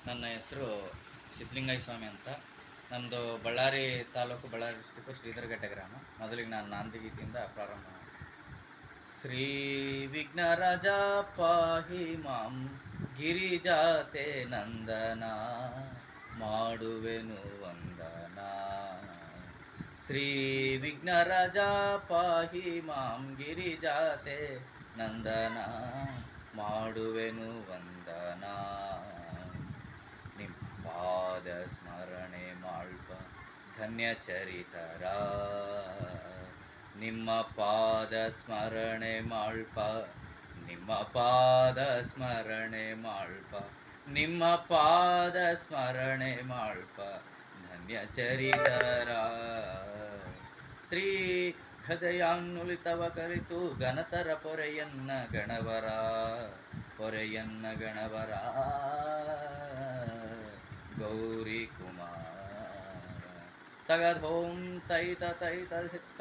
ನನ್ನ ಹೆಸರು ಸಿದ್ಧಲಿಂಗಯ್ಯ ಸ್ವಾಮಿ ಅಂತ. ನಮ್ಮದು ಬಳ್ಳಾರಿ ತಾಲೂಕು, ಬಳ್ಳಾರಿ ಡಿಸ್ಟಿಕ್ಕು, ಶ್ರೀಧರಘಟ್ಟ ಗ್ರಾಮ. ಮೊದಲಿಗೆ ನಾನು ನಾಂದಿಗೀತೆಯಿಂದ ಪ್ರಾರಂಭ ಮಾಡಿ. ಶ್ರೀ ವಿಘ್ನರಾಜ ಪಾಹಿ ಮಾಂ ಗಿರಿಜಾತೆ ನಂದನ, ಮಾಡುವೆನು ವಂದನ. ಶ್ರೀ ವಿಘ್ನರಾಜ ಪಾಹಿ ಮಾಂ ಗಿರಿಜಾತೆ ನಂದನ, ಮಾಡುವೆನು ವಂದನ. ನಿಮ್ಮ ಪಾದ ಸ್ಮರಣೆ ಮಾಳ್ಪ ಧನ್ಯ ಚರಿತರ, ನಿಮ್ಮ ಪಾದ ಸ್ಮರಣೆ ಮಾಳ್ಪ, ನಿಮ್ಮ ಪಾದ ಸ್ಮರಣೆ ಮಾಳ್ಪ, ನಿಮ್ಮ ಪಾದ ಸ್ಮರಣೆ ಮಾಳ್ಪ ಧನ್ಯ ಚರಿತರ. ಶ್ರೀ ಹೃದಯಾನ್ನುಲಿತವ ಕಲಿತು ಘನತರ ಪೊರೆಯನ್ನ ಗಣವರ, ಪೊರೆಯನ್ನ ಗಣವರ. ಗೌರಿ ಕುಮಾರ ತಗಧೋಂ ತೈತ ತೈತ ಹಿತ್ತ